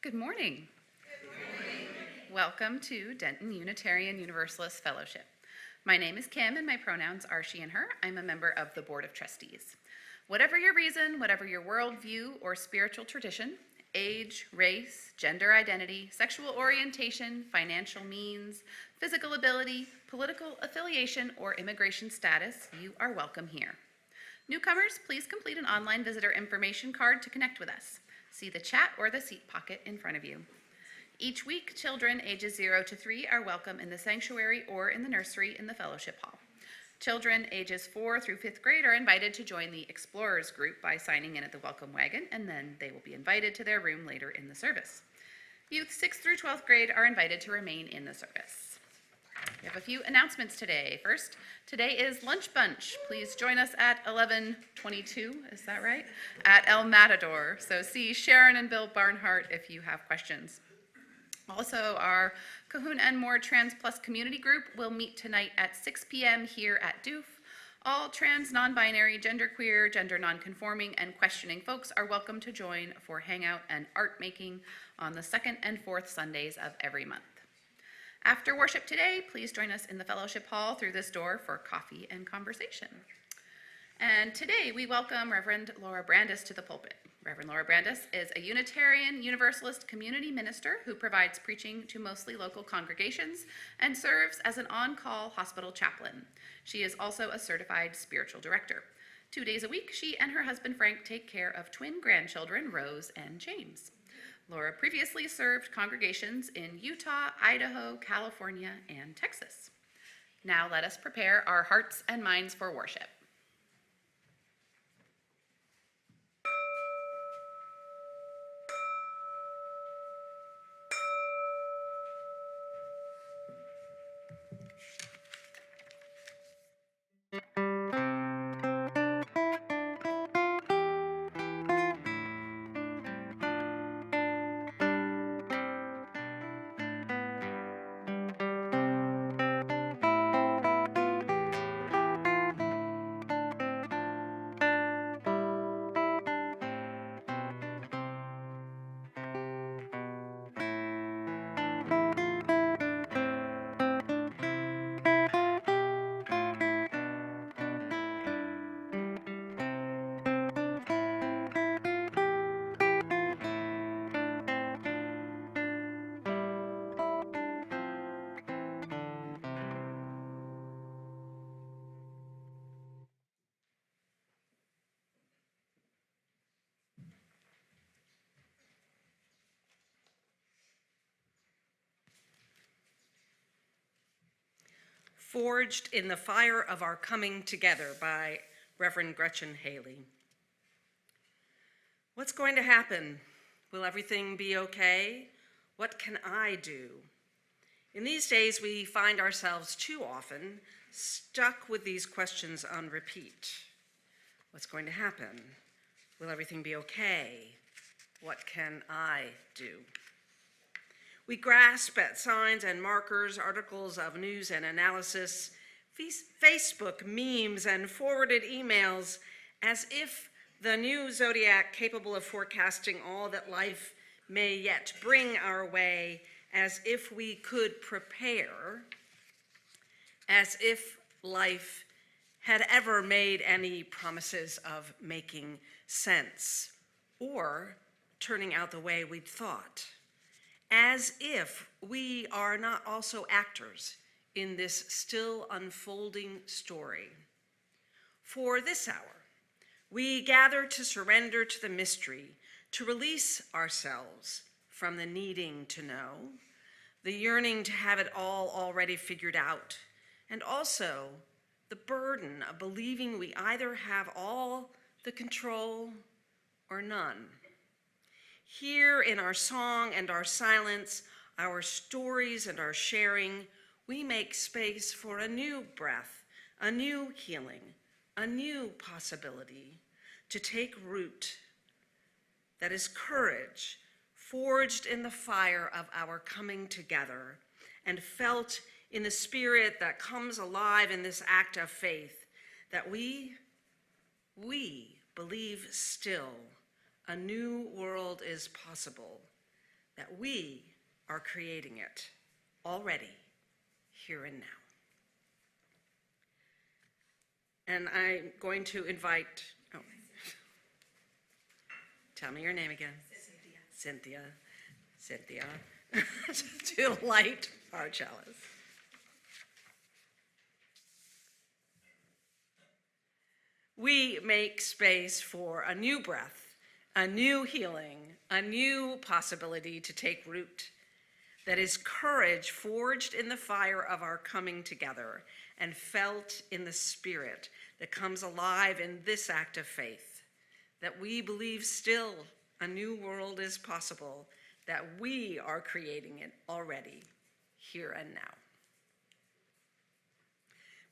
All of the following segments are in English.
Good morning. Good morning. Welcome to Denton Unitarian Universalist Fellowship. My name is Kim and my pronouns are she and her. I'm a member of the Board of Trustees. Whatever your reason, whatever your worldview or spiritual tradition, age, race, gender identity, sexual orientation, financial means, physical ability, political affiliation, or immigration status, you are welcome here. Newcomers, please complete an online visitor information card to connect with us. See the chat or the seat pocket in front of you. Each week, children ages 0 to 3 are welcome in the sanctuary or in the nursery in the fellowship hall. Children ages 4 through 5th grade are invited to join the Explorers group by signing in at the welcome wagon, and then they will be invited to their room later in the service. Youth 6th through 12th grade are invited to remain in the service. We have a few announcements today. First, today is Lunch Bunch. Please join us at 11:22, is that right? At El Matador. So see Sharon and Bill Barnhart if you have questions. Also, our Cahoon and More Trans Plus community group will meet tonight at 6 p.m. here at Doof. All trans, non-binary, genderqueer, gender non-conforming, and questioning folks are welcome to join for hangout and art making on the 2nd and 4th Sundays of every month. After worship today, please join us in the fellowship hall through this door for coffee and conversation. And today we welcome Reverend Lora Brandis to the pulpit. Reverend Lora Brandis is a Unitarian Universalist community minister who provides preaching to mostly local congregations and serves as an on-call hospital chaplain. She is also a certified spiritual director. 2 days a week, she and her husband Frank take care of twin grandchildren, Rose and James. Lora previously served congregations in Utah, Idaho, California, and Texas. Now let us prepare our hearts and minds for worship. Forged in the Fire of Our Coming Together by Reverend Gretchen Haley. What's going to happen? Will everything be okay? What can I do? In these days, we find ourselves too often stuck with these questions on repeat. What's going to happen? Will everything be okay? What can I do? We grasp at signs and markers, articles of news and analysis, Facebook memes, and forwarded emails as if the new zodiac capable of forecasting all that life may yet bring our way, as if we could prepare, as if life had ever made any promises of making sense or turning out the way we'd thought. As if we are not also actors in this still unfolding story. For this hour, we gather to surrender to the mystery, to release ourselves from the needing to know, the yearning to have it all already figured out, and also the burden of believing we either have all the control or none. Here in our song and our silence, our stories and our sharing, we make space for a new breath, a new healing, a new possibility to take root. That is courage, forged in the fire of our coming together and felt in the spirit that comes alive in this act of faith, that we believe still a new world is possible, that we are creating it already, here and now. And I'm going to invite, tell me your name again. Cynthia. To light our chalice. We make space for a new breath, a new healing, a new possibility to take root. That is courage forged in the fire of our coming together and felt in the spirit that comes alive in this act of faith, that we believe still a new world is possible, that we are creating it already, here and now.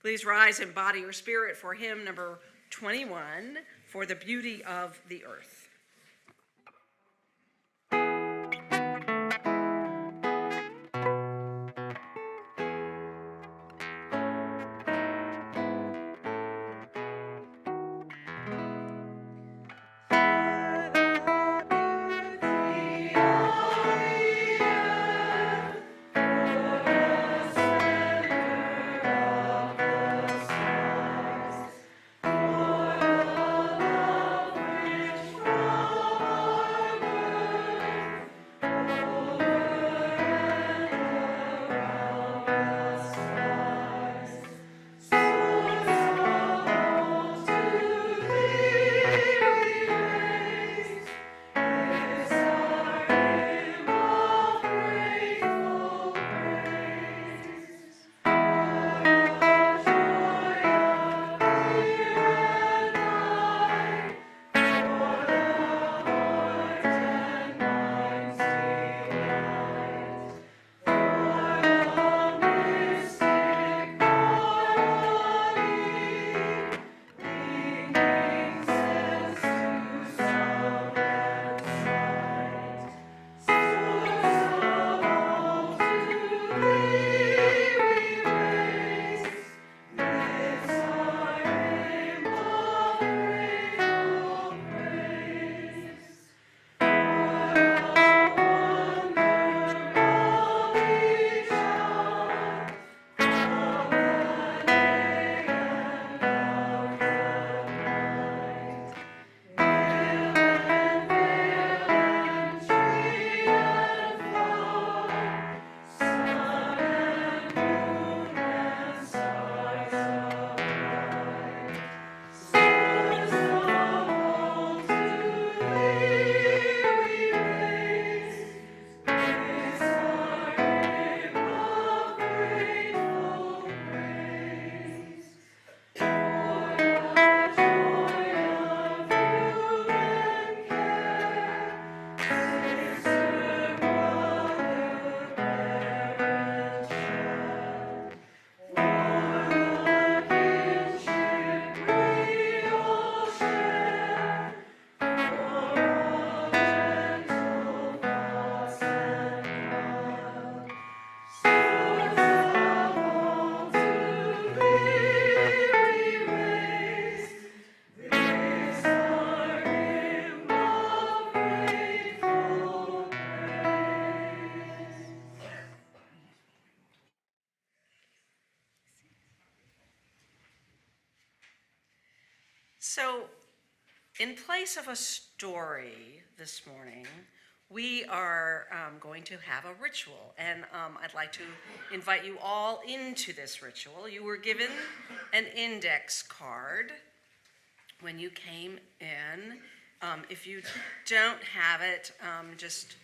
Please rise in body or spirit for hymn number 21, For the Beauty of the Earth. So, in place of a story this morning, we are going to have a ritual, and I'd like to invite you all into this ritual. You were given an index card when you came in. If you don't have it, just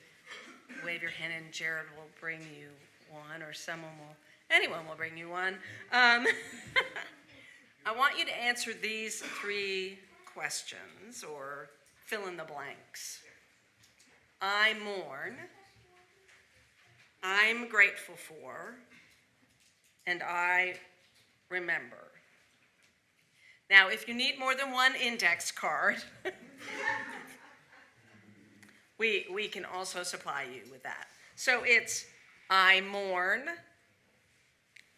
wave your hand and Jared will bring you one, or anyone will bring you one. I want you to answer these 3 questions, or fill in the blanks. I mourn, I'm grateful for, and I remember. Now, if you need more than one index card, we can also supply you with that. So it's I mourn,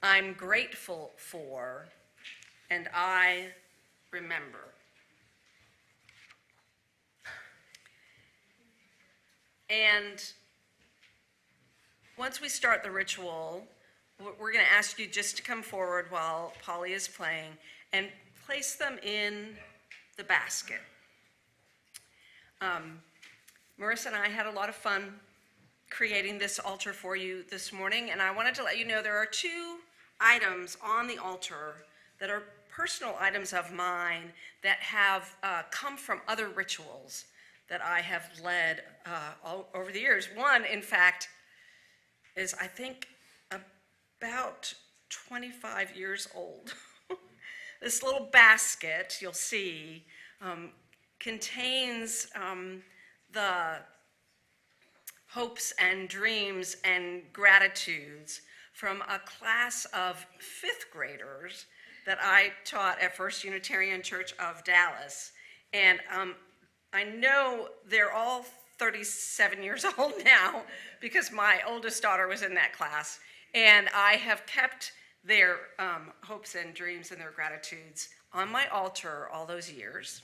I'm grateful for, and I remember. And Once we start the ritual, we're going to ask you just to come forward while Polly is playing and place them in the basket. Marissa and I had a lot of fun creating this altar for you this morning, and I wanted to let you know there are 2 items on the altar that are personal items of mine that have come from other rituals that I have led all over the years. One, in fact, is I think about 25 years old. This little basket, you'll see, contains the hopes and dreams and gratitudes from a class of 5th graders that I taught at First Unitarian Church of Dallas. And I know they're all 37 years old now because my oldest daughter was in that class. And I have kept their hopes and dreams and their gratitudes on my altar all those years.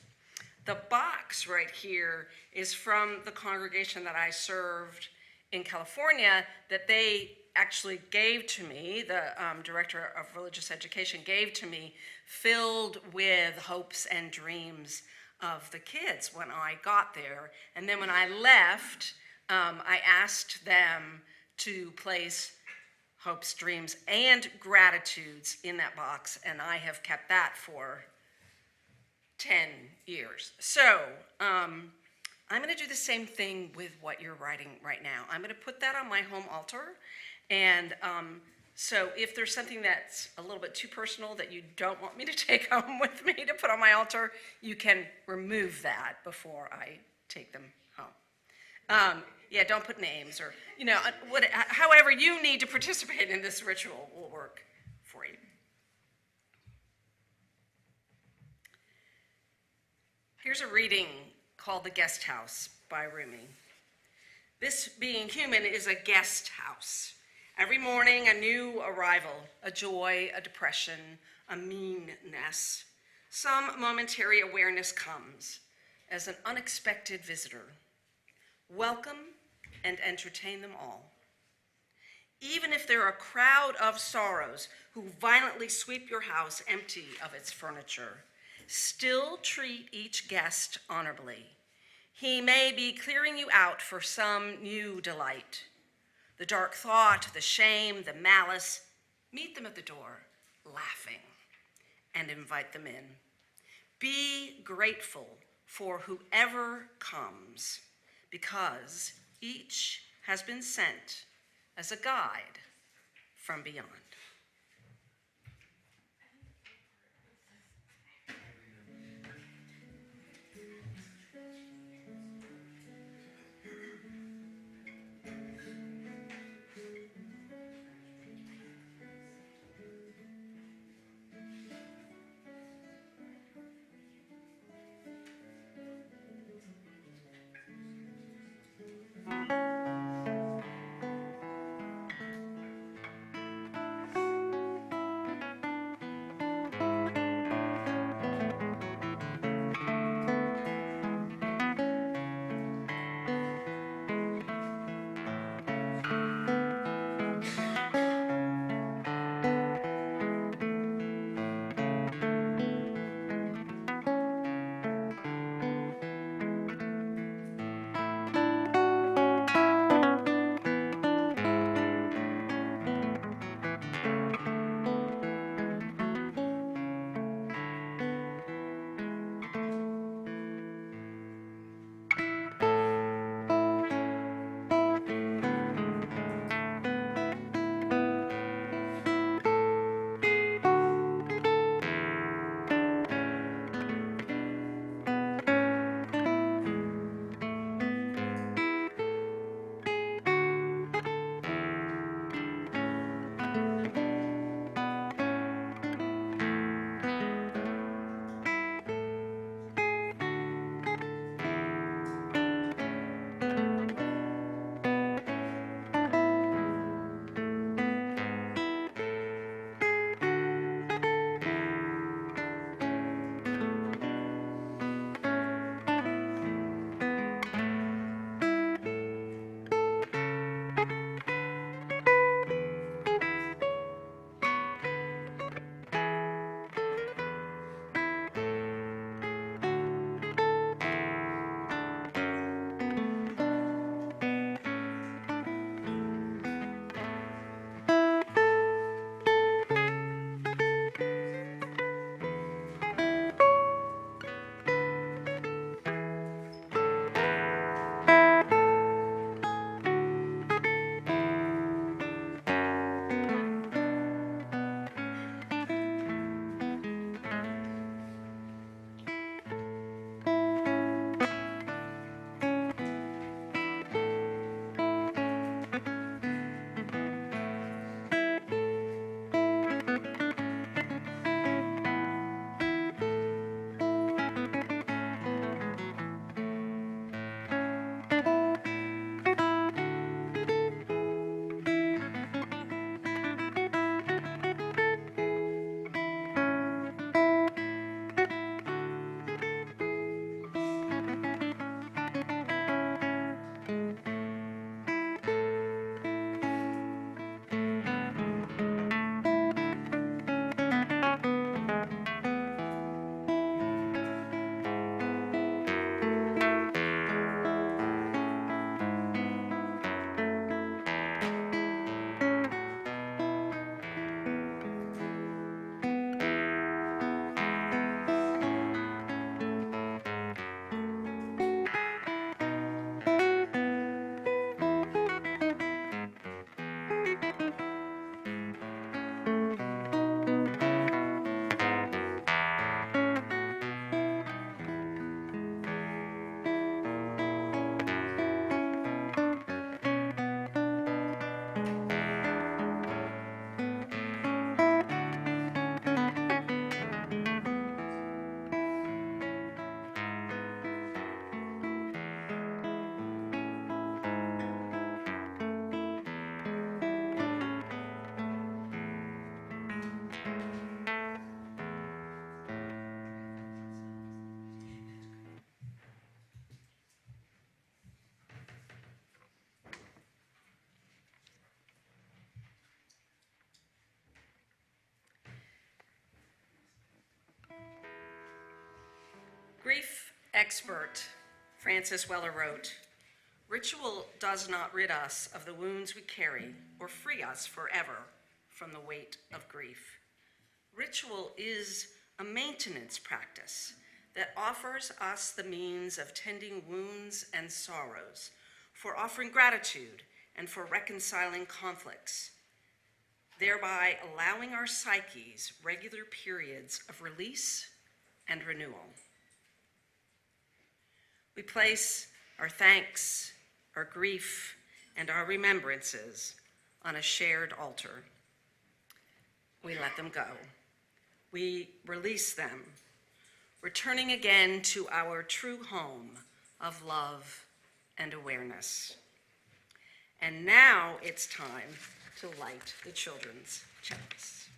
The box right here is from the congregation that I served in California that they actually gave to me, the director of religious education gave to me, filled with hopes and dreams of the kids when I got there. And then when I left, I asked them to place hopes, dreams, and gratitudes in that box, and I have kept that for 10 years. So I'm going to do the same thing with what you're writing right now. I'm going to put that on my home altar, and so if there's something that's a little bit too personal that you don't want me to take home with me to put on my altar, you can remove that before I take them home. Yeah, don't put names or, however you need to participate in this ritual will work for you. Here's a reading called The Guest House by Rumi. This being human is a guest house. Every morning, a new arrival, a joy, a depression, a meanness. Some momentary awareness comes as an unexpected visitor. Welcome and entertain them all. Even if they're a crowd of sorrows who violently sweep your house empty of its furniture, still treat each guest honorably. He may be clearing you out for some new delight. The dark thought, the shame, the malice, meet them at the door, laughing, and invite them in. Be grateful for whoever comes, because each has been sent as a guide from beyond. Expert Francis Weller wrote, "Ritual does not rid us of the wounds we carry or free us forever from the weight of grief. Ritual is a maintenance practice that offers us the means of tending wounds and sorrows, for offering gratitude and for reconciling conflicts, thereby allowing our psyches regular periods of release and renewal. We place our thanks, our grief, and our remembrances on a shared altar. We let them go. We release them, returning again to our true home of love and awareness. And now it's time to light the children's chalice.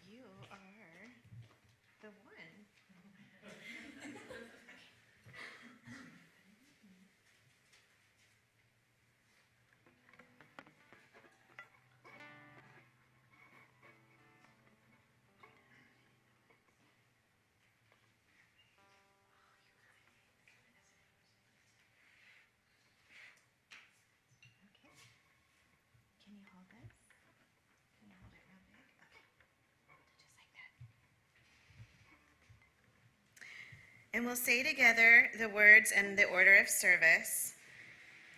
You are the one. Can you hold this? Can you hold it real big? Okay. Just like that. And we'll say together the words and the order of service.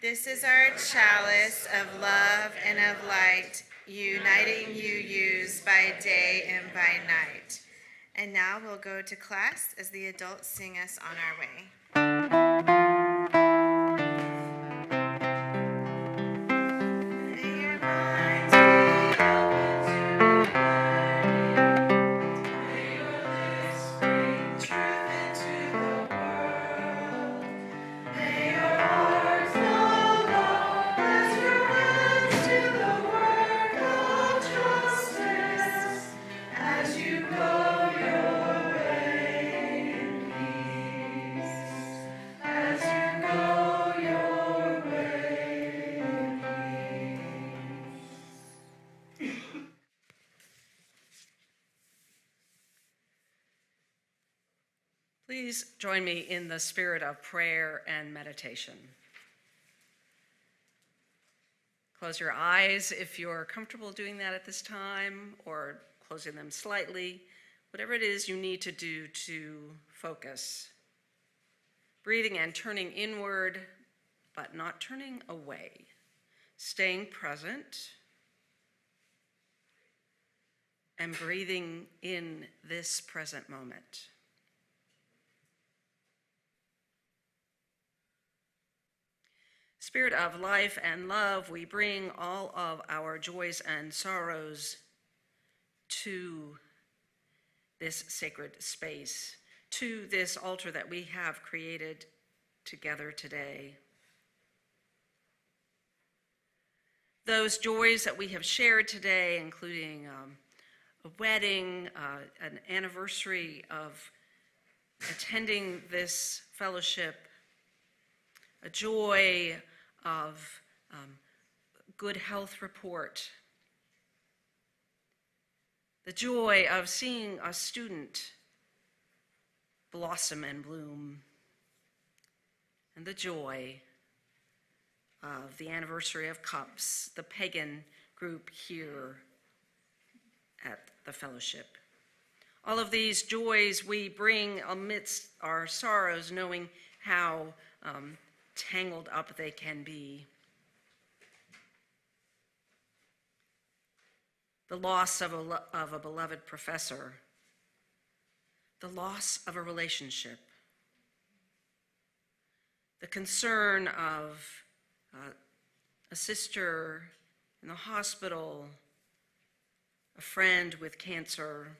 This is our chalice of love and of light, uniting you use by day and by night. And now we'll go to class as the adults sing us on our way. Please join me in the spirit of prayer and meditation. Close your eyes if you're comfortable doing that at this time, or closing them slightly, whatever it is you need to do to focus. Breathing and turning inward, but not turning away. Staying present and breathing in this present moment. Spirit of life and love, we bring all of our joys and sorrows to this sacred space, to this altar that we have created together today. Those joys that we have shared today, including a wedding, an anniversary of attending this fellowship, a joy of good health report, the joy of seeing a student blossom and bloom, and the joy of the anniversary of Cups, the pagan group here at the fellowship. All of these joys we bring amidst our sorrows, knowing how tangled up they can be. The loss of a beloved professor, the loss of a relationship, the concern of a sister in the hospital, a friend with cancer,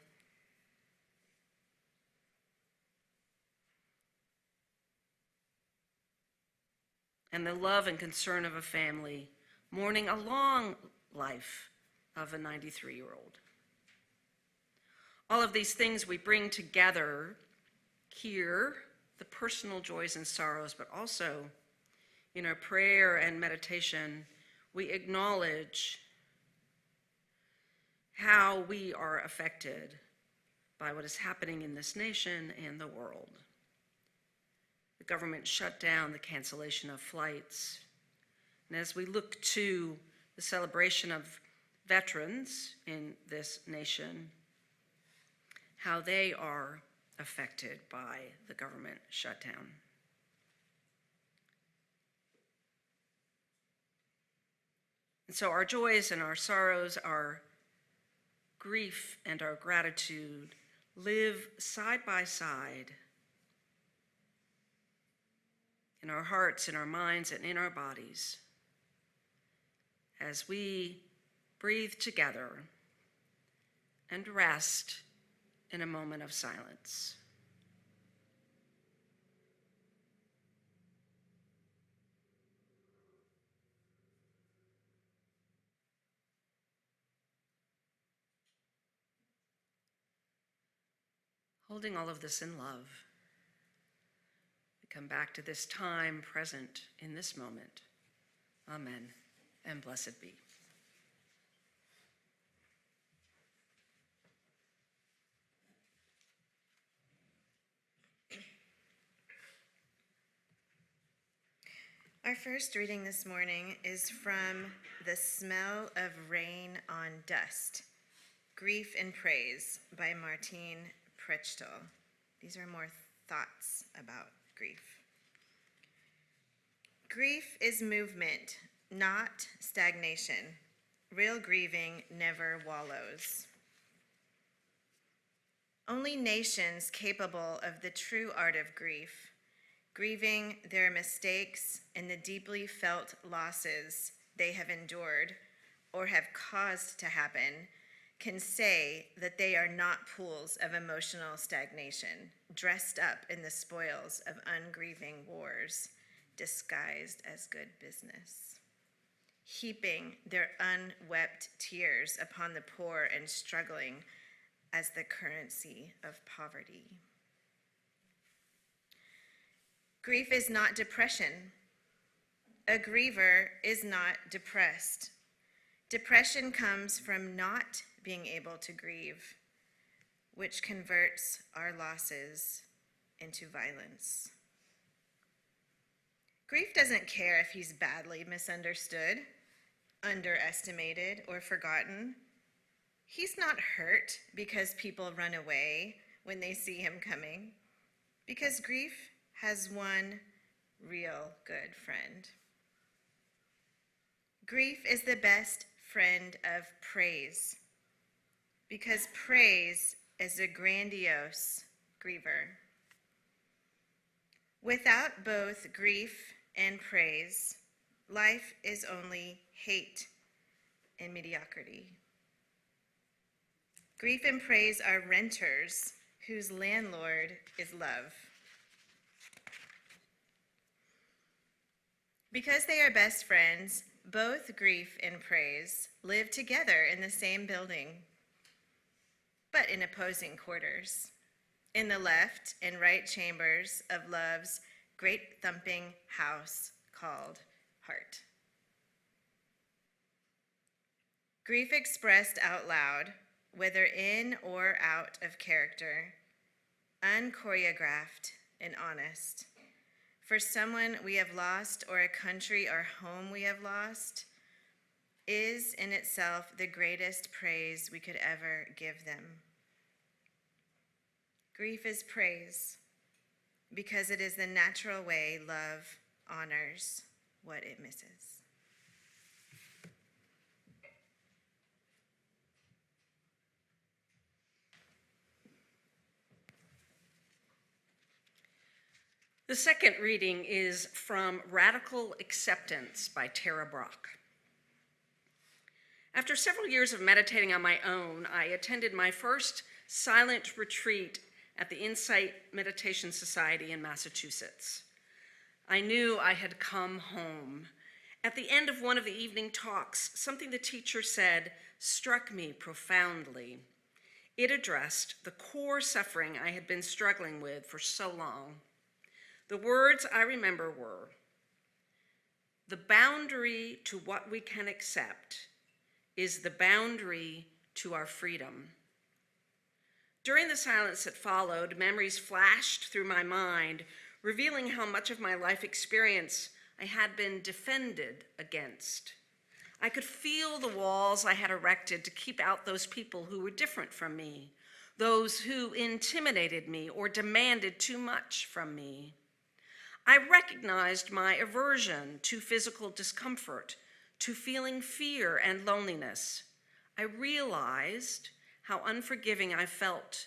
and the love and concern of a family mourning a long life of a 93-year-old. All of these things we bring together here, the personal joys and sorrows, but also in our prayer and meditation, we acknowledge how we are affected by what is happening in this nation and the world. The government shutdown, the cancellation of flights. And as we look to the celebration of veterans in this nation, how they are affected by the government shutdown. And so our joys and our sorrows, our grief and our gratitude live side by side in our hearts, in our minds, and in our bodies as we breathe together and rest in a moment of silence. Holding all of this in love, we come back to this time present in this moment. Amen, and blessed be. Our first reading this morning is from The Smell of Rain on Dust, Grief and Praise by Martine Prechtel. These are more thoughts about grief. Grief is movement, not stagnation. Real grieving never wallows. Only nations capable of the true art of grief, grieving their mistakes and the deeply felt losses they have endured or have caused to happen, can say that they are not pools of emotional stagnation, dressed up in the spoils of ungrieving wars, disguised as good business, heaping their unwept tears upon the poor and struggling as the currency of poverty. Grief is not depression. A griever is not depressed. Depression comes from not being able to grieve, which converts our losses into violence. Grief doesn't care if he's badly misunderstood, underestimated, or forgotten. He's not hurt because people run away when they see him coming, because grief has one real good friend. Grief is the best friend of praise, because praise is a grandiose griever. Without both grief and praise, life is only hate and mediocrity. Grief and praise are renters whose landlord is love. Because they are best friends, both grief and praise live together in the same building, but in opposing quarters, in the left and right chambers of love's great thumping house called heart. Grief expressed out loud, whether in or out of character, unchoreographed and honest. For someone we have lost, or a country or home we have lost, is in itself the greatest praise we could ever give them. Grief is praise because it is the natural way love honors what it misses. The second reading is from Radical Acceptance by Tara Brock. After several years of meditating on my own, I attended my first silent retreat at the Insight Meditation Society in Massachusetts. I knew I had come home. At the end of one of the evening talks, something the teacher said struck me profoundly. It addressed the core suffering I had been struggling with for so long. The words I remember were, The boundary to what we can accept is the boundary to our freedom. During the silence that followed, memories flashed through my mind, revealing how much of my life experience I had been defended against. I could feel the walls I had erected to keep out those people who were different from me, those who intimidated me or demanded too much from me. I recognized my aversion to physical discomfort, to feeling fear and loneliness. I realized how unforgiving I felt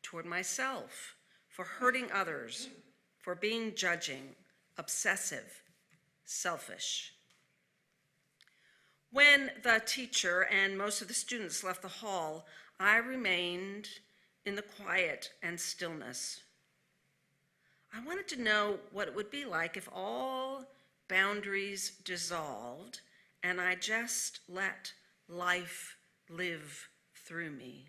toward myself for hurting others, for being judging, obsessive, selfish. When the teacher and most of the students left the hall, I remained in the quiet and stillness. I wanted to know what it would be like if all boundaries dissolved and I just let life live through me.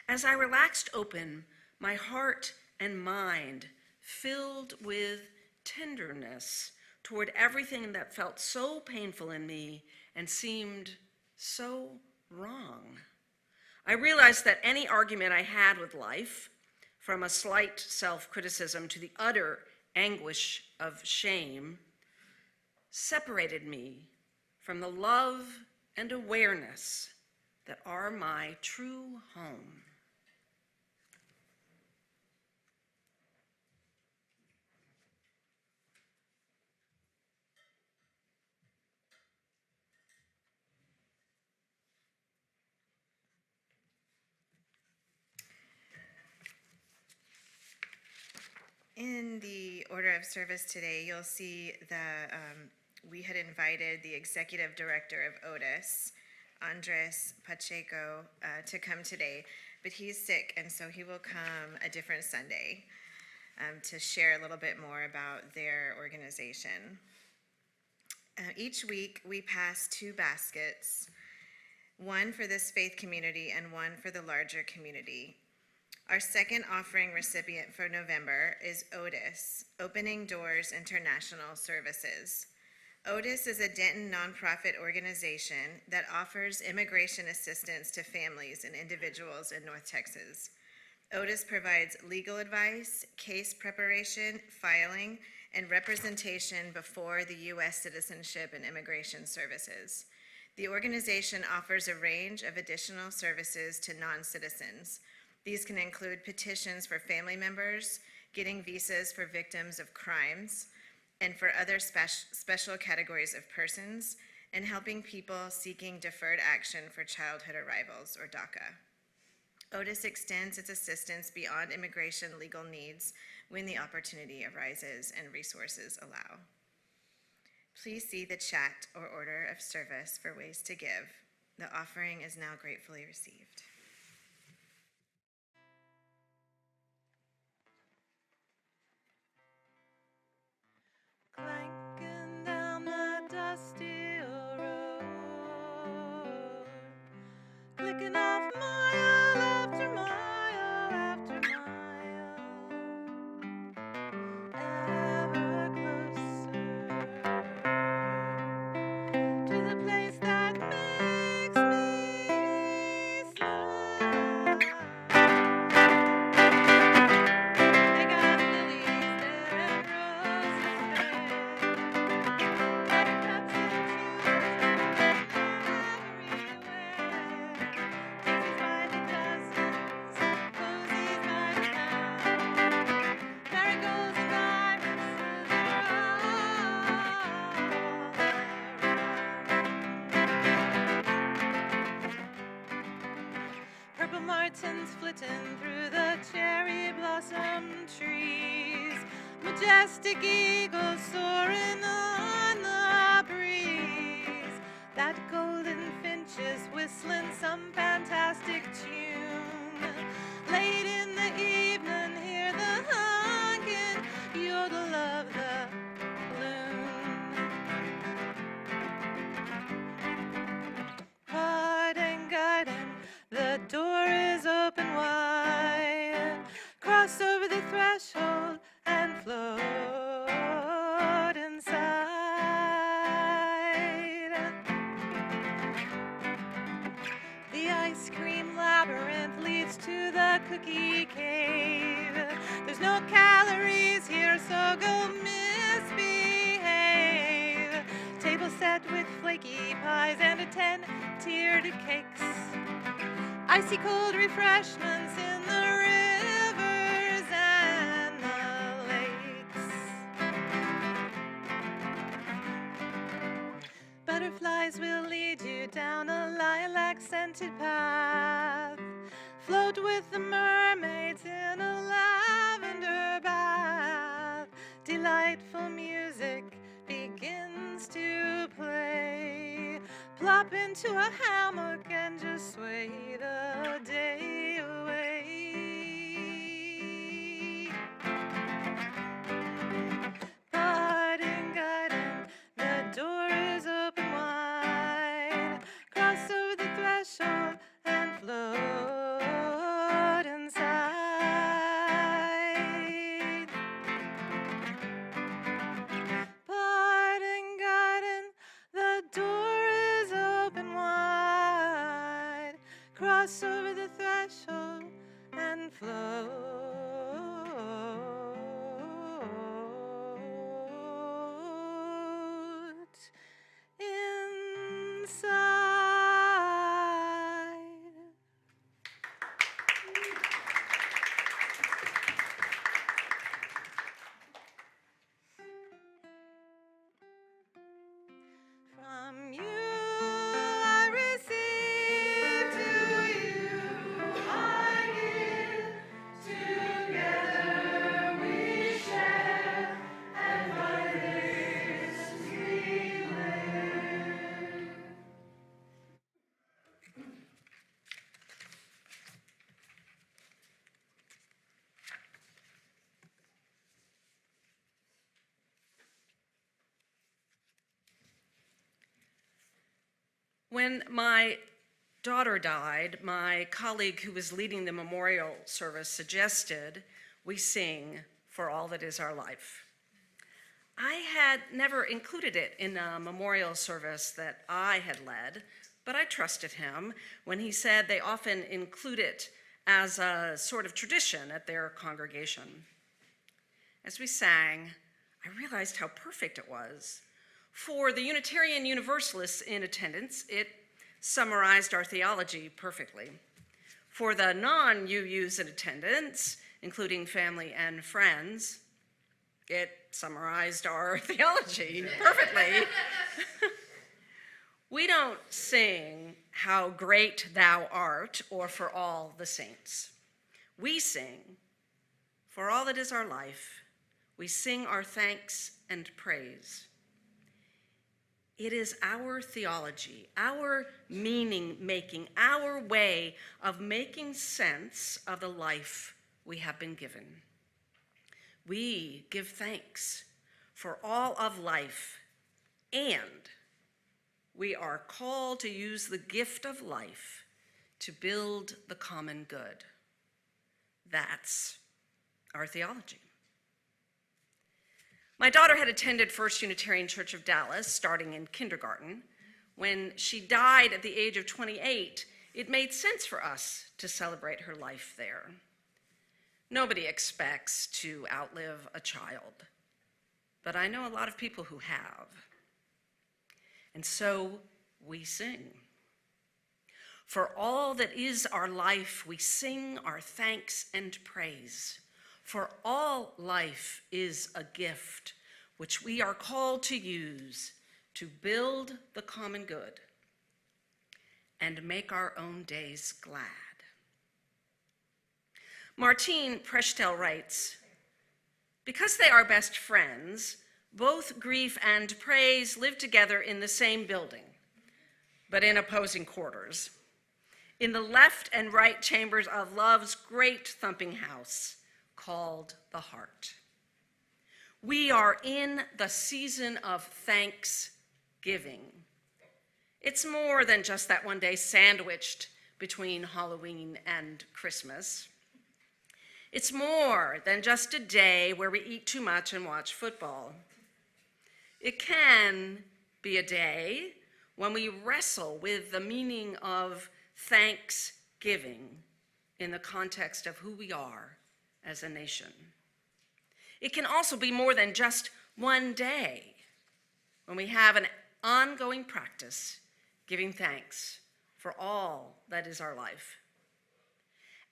As I relaxed open, my heart and mind filled with tenderness toward everything that felt so painful in me and seemed so wrong. I realized that any argument I had with life, from a slight self-criticism to the utter anguish of shame, separated me from the love and awareness that are my true home. In the order of service today, you'll see that we had invited the executive director of Otis, Andres Pacheco, to come today, but he's sick, and so he will come a different Sunday to share a little bit more about their organization. Each week, we pass 2 baskets, one for this faith community and one for the larger community. Our second offering recipient for November is Otis, Opening Doors International Services. Otis is a Denton nonprofit organization that offers immigration assistance to families and individuals in North Texas. Otis provides legal advice, case preparation, filing, and representation before the U.S. Citizenship and Immigration Services. The organization offers a range of additional services to non-citizens. These can include petitions for family members, getting visas for victims of crimes, and for other special categories of persons, and helping people seeking deferred action for childhood arrivals, or DACA. Otis extends its assistance beyond immigration legal needs when the opportunity arises and resources allow. Please see the chat or order of service for ways to give. The offering is now gratefully received. Clanking down the dusty road, clicking off mile after mile after mile, ever closer to the place that makes me smile. They got lilies and roses red, buttercups and purple martins flitting through the cherry blossom trees, majestic eagles soaring on the breeze, that golden finch is whistling some fantastic tune. Late in the evening, hear the honking yodel of the loon. Heart and garden, the door is open wide. Cross over the threshold and flow a cookie cave. There's no calories here, so go misbehave. Table set with flaky pies and a 10-tiered cakes. Icy cold refreshments in the rivers and the lakes. Butterflies will lead you down a lilac-scented path. Float with the mermaids in a lavender bath. Delightful music begins to play. Plop into a hammock and just sway the day away. Garden, garden, the door is open wide. Cross over the threshold and float inside. Garden, garden, the door is open wide. Cross over the threshold and float inside. From you I receive, to you I give. Together we share, and by this we live. When my daughter died, my colleague who was leading the memorial service suggested we sing For All That Is Our Life. I had never included it in a memorial service that I had led, but I trusted him when he said they often include it as a sort of tradition at their congregation. As we sang, I realized how perfect it was. For the Unitarian Universalists in attendance, it summarized our theology perfectly. For the non-UUs in attendance, including family and friends, it summarized our theology perfectly. We don't sing How Great Thou Art or For All the Saints. We sing For All That Is Our Life. We sing our thanks and praise. It is our theology, our meaning making, our way of making sense of the life we have been given. We give thanks for all of life, and we are called to use the gift of life to build the common good. That's our theology. My daughter had attended First Unitarian Church of Dallas starting in kindergarten. When she died at the age of 28, it made sense for us to celebrate her life there. Nobody expects to outlive a child, but I know a lot of people who have. And so we sing. For all that is our life, we sing our thanks and praise. For all life is a gift which we are called to use to build the common good and make our own days glad. Martine Prechtel writes, because they are best friends, both grief and praise live together in the same building, but in opposing quarters. In the left and right chambers of love's great thumping house, called the heart. We are in the season of thanksgiving. It's more than just that one day sandwiched between Halloween and Christmas. It's more than just a day where we eat too much and watch football. It can be a day when we wrestle with the meaning of thanksgiving in the context of who we are as a nation. It can also be more than just one day when we have an ongoing practice giving thanks for all that is our life.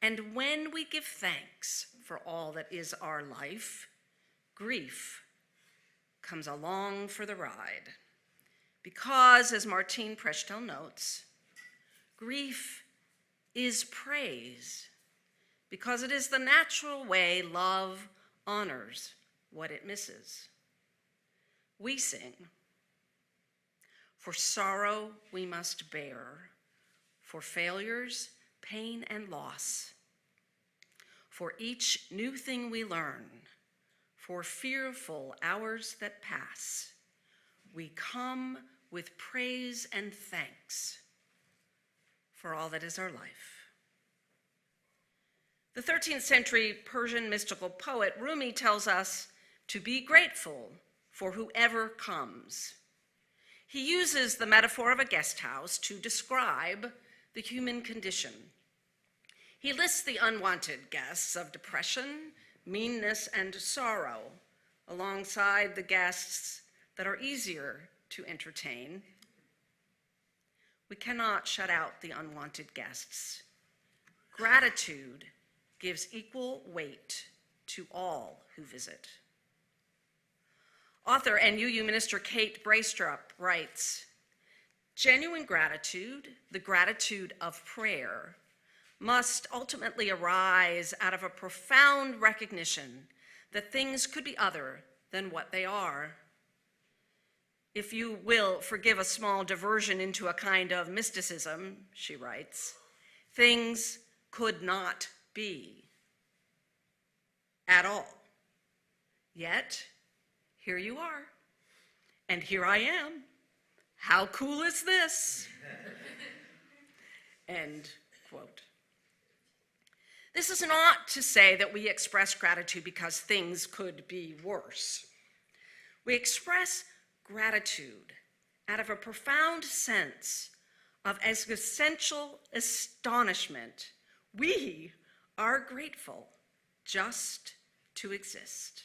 And when we give thanks for all that is our life, grief comes along for the ride. Because, as Martine Prechtel notes, grief is praise, because it is the natural way love honors what it misses. We sing, "For sorrow we must bear, for failures, pain, and loss, for each new thing we learn, for fearful hours that pass, we come with praise and thanks for all that is our life." The 13th century Persian mystical poet Rumi tells us to be grateful for whoever comes. He uses the metaphor of a guest house to describe the human condition. He lists the unwanted guests of depression, meanness, and sorrow, alongside the guests that are easier to entertain. We cannot shut out the unwanted guests. Gratitude gives equal weight to all who visit. Author and UU minister Kate Braystrup writes, "Genuine gratitude, the gratitude of prayer, must ultimately arise out of a profound recognition that things could be other than what they are. If you will forgive a small diversion into a kind of mysticism," she writes, "things could not be at all. Yet, here you are, and here I am. How cool is this?" End quote. This is not to say that we express gratitude because things could be worse. We express gratitude out of a profound sense of existential astonishment. We are grateful just to exist.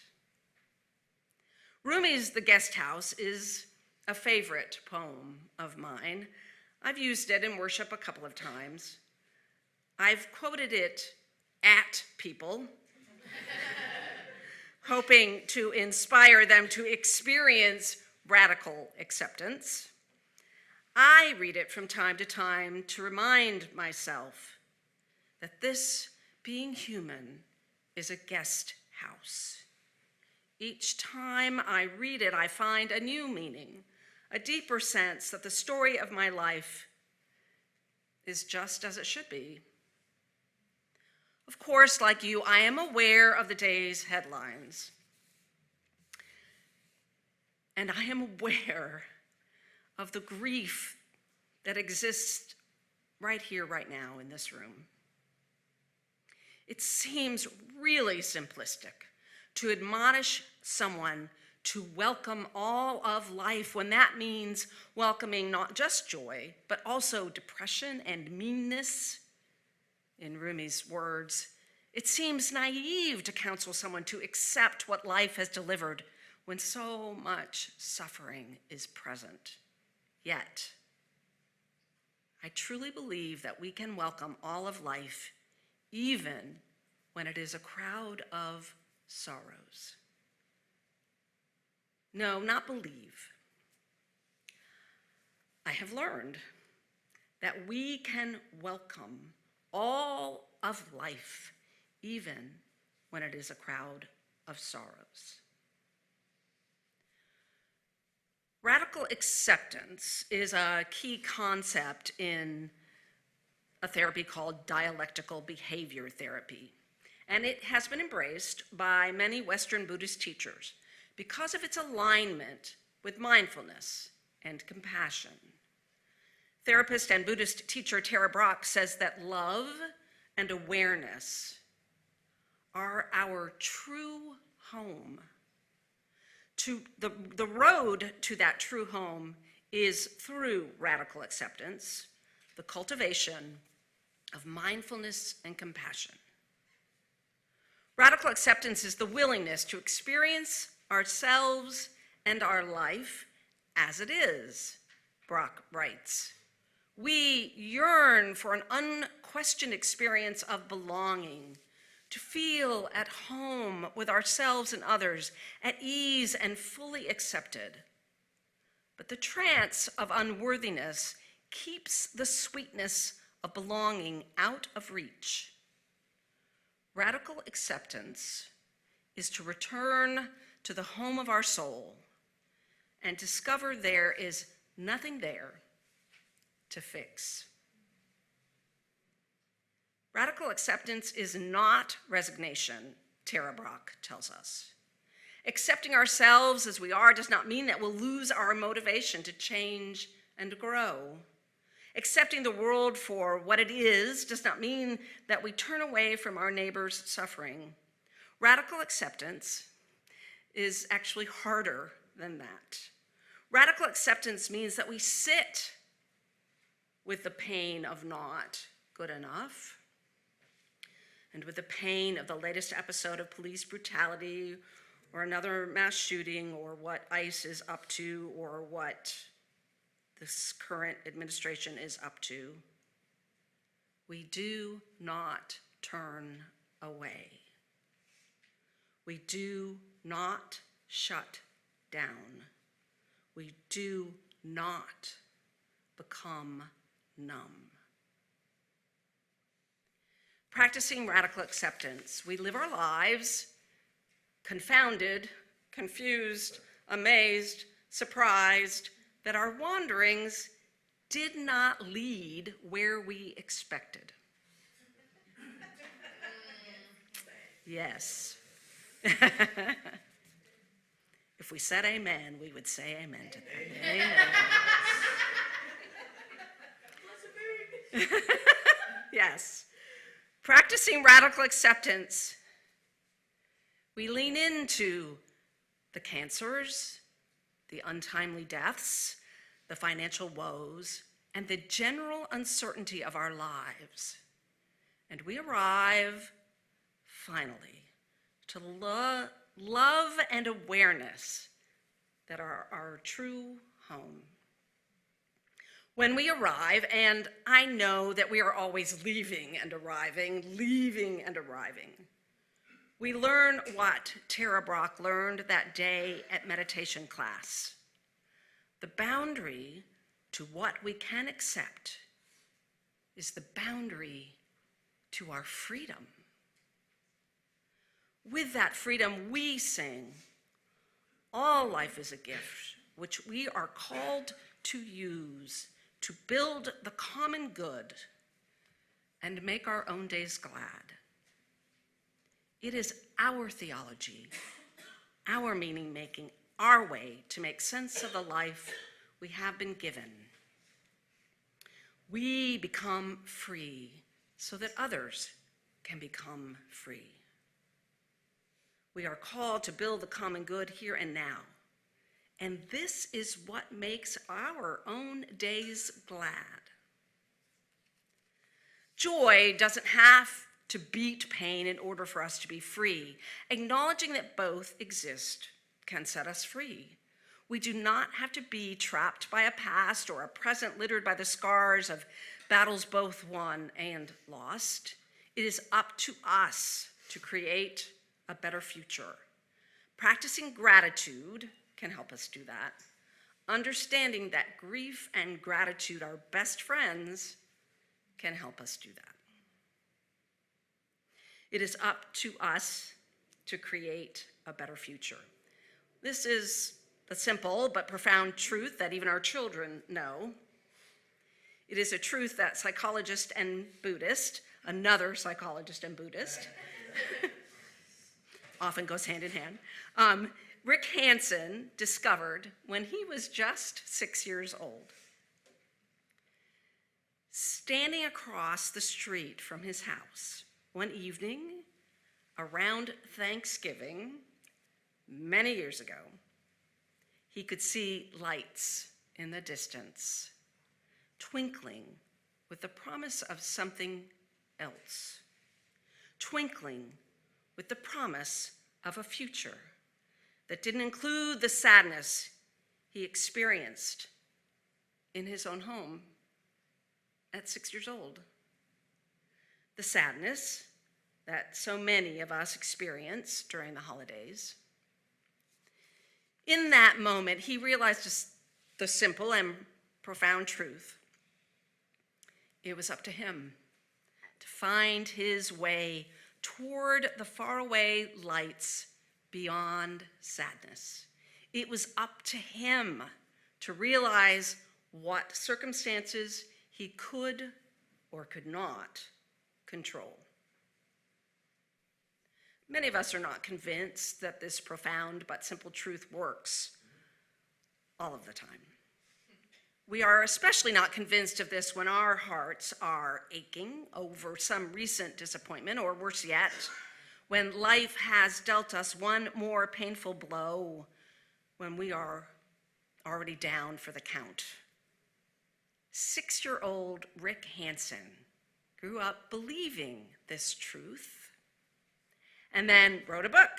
Rumi's The Guest House is a favorite poem of mine. I've used it in worship a couple of times. I've quoted it at people, hoping to inspire them to experience radical acceptance. I read it from time to time to remind myself that this being human is a guest house. Each time I read it, I find a new meaning, a deeper sense that the story of my life is just as it should be. Of course, like you, I am aware of the day's headlines. And I am aware of the grief that exists right here, right now, in this room. It seems really simplistic to admonish someone to welcome all of life when that means welcoming not just joy, but also depression and meanness. In Rumi's words, it seems naive to counsel someone to accept what life has delivered when so much suffering is present. Yet, I truly believe that we can welcome all of life, even when it is a crowd of sorrows. No, not believe. I have learned that we can welcome all of life, even when it is a crowd of sorrows. Radical acceptance is a key concept in a therapy called dialectical behavior therapy, and it has been embraced by many Western Buddhist teachers because of its alignment with mindfulness and compassion. Therapist and Buddhist teacher Tara Brach says that love and awareness are our true home. The road to that true home is through radical acceptance, the cultivation of mindfulness and compassion. Radical acceptance is the willingness to experience ourselves and our life as it is, Brock writes. We yearn for an unquestioned experience of belonging, to feel at home with ourselves and others, at ease and fully accepted. But the trance of unworthiness keeps the sweetness of belonging out of reach. Radical acceptance is to return to the home of our soul and discover there is nothing there to fix. Radical acceptance is not resignation, Tara Brach tells us. Accepting ourselves as we are does not mean that we'll lose our motivation to change and grow. Accepting the world for what it is does not mean that we turn away from our neighbor's suffering. Radical acceptance is actually harder than that. Radical acceptance means that we sit with the pain of not good enough, and with the pain of the latest episode of police brutality, or another mass shooting, or what ICE is up to, or what this current administration is up to. We do not turn away. We do not shut down. We do not become numb. Practicing radical acceptance, we live our lives confounded, confused, amazed, surprised that our wanderings did not lead where we expected. Yes. If we said amen, we would say amen to that. Amen. Yes. Practicing radical acceptance, we lean into the cancers, the untimely deaths, the financial woes, and the general uncertainty of our lives. And we arrive, finally, to love and awareness that are our true home. When we arrive, and I know that we are always leaving and arriving, we learn what Tara Brach learned that day at meditation class. The boundary to what we can accept is the boundary to our freedom. With that freedom, we sing, all life is a gift, which we are called to use to build the common good and make our own days glad. It is our theology, our meaning making, our way to make sense of the life we have been given. We become free so that others can become free. We are called to build the common good here and now. And this is what makes our own days glad. Joy doesn't have to beat pain in order for us to be free. Acknowledging that both exist can set us free. We do not have to be trapped by a past or a present littered by the scars of battles both won and lost. It is up to us to create a better future. Practicing gratitude can help us do that. Understanding that grief and gratitude are best friends can help us do that. It is up to us to create a better future. This is the simple but profound truth that even our children know. It is a truth that psychologist and Buddhist, another psychologist and Buddhist, often goes hand in hand, Rick Hansen discovered when he was just 6 years old. Standing across the street from his house one evening around Thanksgiving, many years ago, he could see lights in the distance, twinkling with the promise of something else, twinkling with the promise of a future that didn't include the sadness he experienced in his own home at 6 years old. The sadness that so many of us experience during the holidays. In that moment, he realized just the simple and profound truth. It was up to him to find his way toward the faraway lights beyond sadness. It was up to him to realize what circumstances he could or could not control. Many of us are not convinced that this profound but simple truth works all of the time. We are especially not convinced of this when our hearts are aching over some recent disappointment, or worse yet, when life has dealt us one more painful blow, when we are already down for the count. 6-year-old Rick Hansen grew up believing this truth and then wrote a book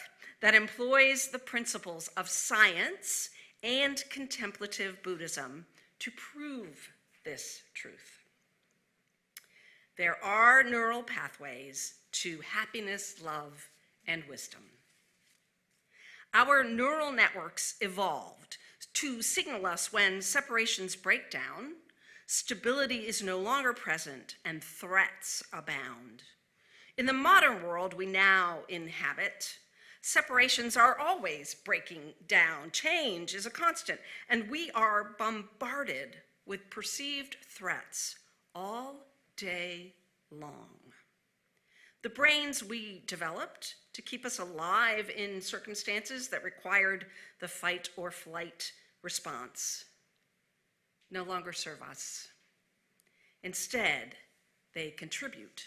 that employs the principles of science and contemplative Buddhism to prove this truth. There are neural pathways to happiness, love, and wisdom. Our neural networks evolved to signal us when separations break down, stability is no longer present, and threats abound. In the modern world we now inhabit, separations are always breaking down. Change is a constant, and we are bombarded with perceived threats all day long. The brains we developed to keep us alive in circumstances that required the fight or flight response no longer serve us. Instead, they contribute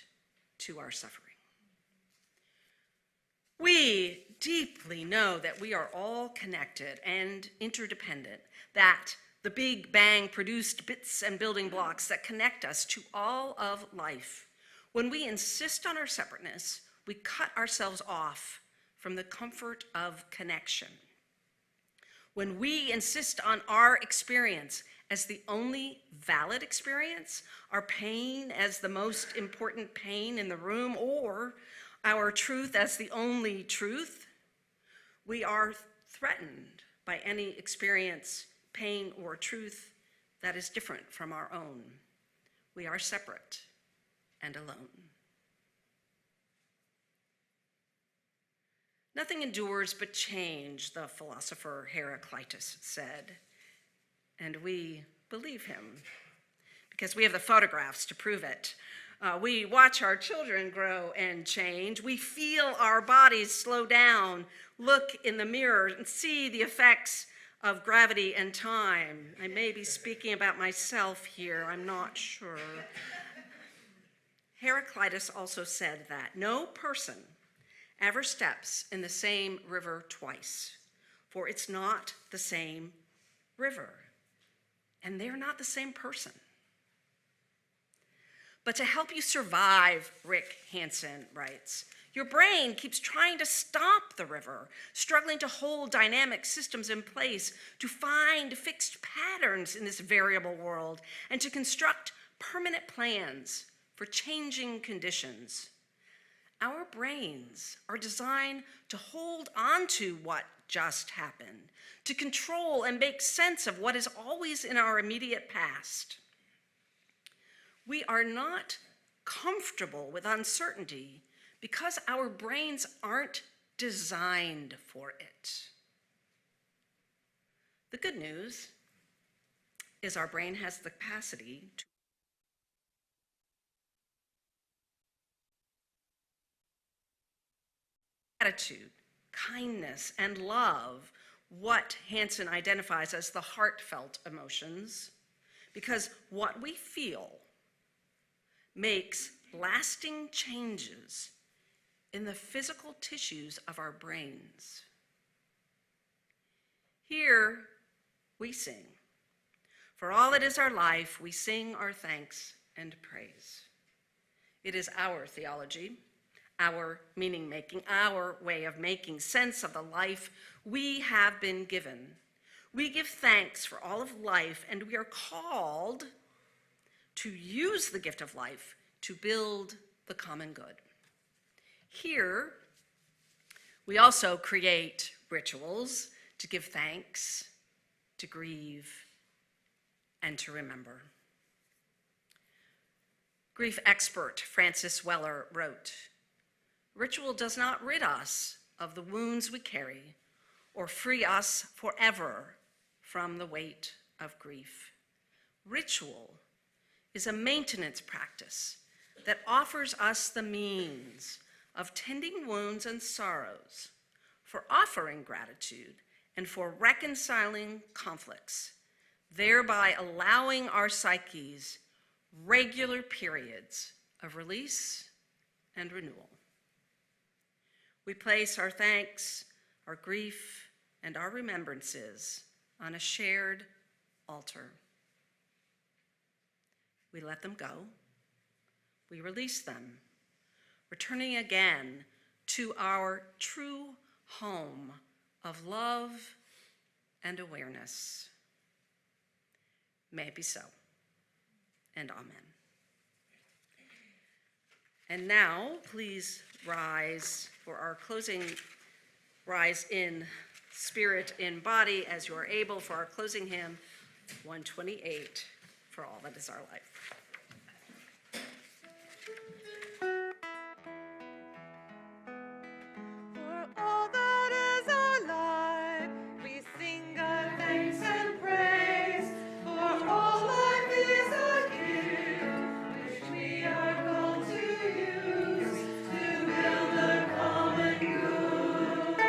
to our suffering. We deeply know that we are all connected and interdependent, that the Big Bang produced bits and building blocks that connect us to all of life. When we insist on our separateness, we cut ourselves off from the comfort of connection. When we insist on our experience as the only valid experience, our pain as the most important pain in the room, or our truth as the only truth, we are threatened by any experience, pain, or truth that is different from our own. We are separate and alone. Nothing endures but change, the philosopher Heraclitus said. And we believe him because we have the photographs to prove it. We watch our children grow and change. We feel our bodies slow down, look in the mirror, and see the effects of gravity and time. I may be speaking about myself here, I'm not sure. Heraclitus also said that no person ever steps in the same river twice, for it's not the same river. And they're not the same person. But to help you survive, Rick Hansen writes, your brain keeps trying to stop the river, struggling to hold dynamic systems in place, to find fixed patterns in this variable world, and to construct permanent plans for changing conditions. Our brains are designed to hold on to what just happened, to control and make sense of what is always in our immediate past. We are not comfortable with uncertainty because our brains aren't designed for it. The good news is our brain has the capacity to attitude, kindness, and love, what Hansen identifies as the heartfelt emotions, because what we feel makes lasting changes in the physical tissues of our brains. Here we sing. For all that is our life, we sing our thanks and praise. It is our theology, our meaning making, our way of making sense of the life we have been given. We give thanks for all of life, and we are called to use the gift of life to build the common good. Here, we also create rituals to give thanks, to grieve, and to remember. Grief expert Francis Weller wrote, "Ritual does not rid us of the wounds we carry or free us forever from the weight of grief. Ritual is a maintenance practice that offers us the means of tending wounds and sorrows, for offering gratitude, and for reconciling conflicts, thereby allowing our psyches regular periods of release and renewal. We place our thanks, our grief, and our remembrances on a shared altar. We let them go. We release them, returning again to our true home of love and awareness. May it be so, and amen. And now, please rise for our closing, rise in spirit, in body, as you are able, for our closing hymn, 128, For All That Is Our Life. For all that is our life, we sing our thanks and praise. For all life is a gift, which we are called to use to build the common good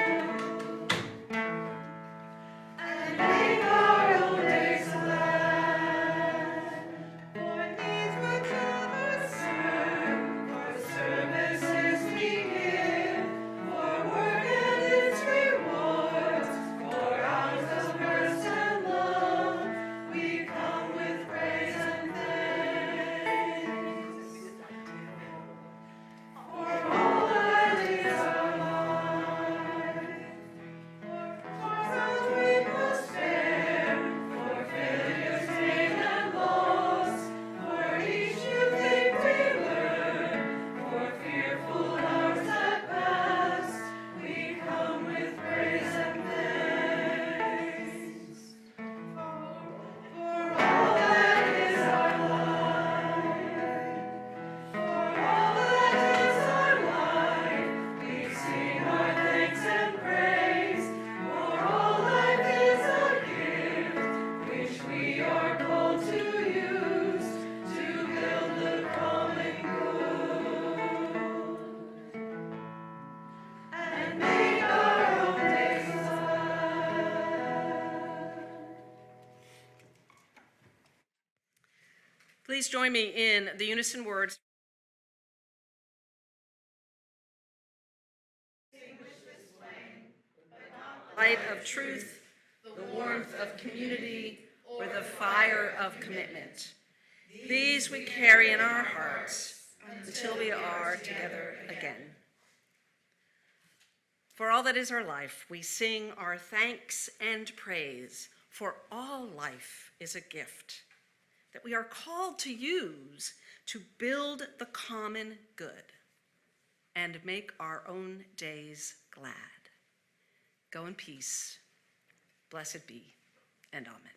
and make our own days glad. For needs whichever serve, for services we give, for work and its rewards, for hours of rest and love, we come with praise and thanks. For all that is our life, for trials we must bear, for failures, pain, and loss, for each new thing we learn, for fearful hours that pass, we come with praise and thanks. For all that is our life, for all that is our life, we sing our thanks and praise. For all life is a gift, which we are called to use to build the common good and make our own days glad. Please join me in the unison words. Light of truth, the warmth of community, or the fire of commitment. These we carry in our hearts until we are together again. For all that is our life, we sing our thanks and praise, for all life is a gift that we are called to use to build the common good and make our own days glad. Go in peace. Blessed be, and amen.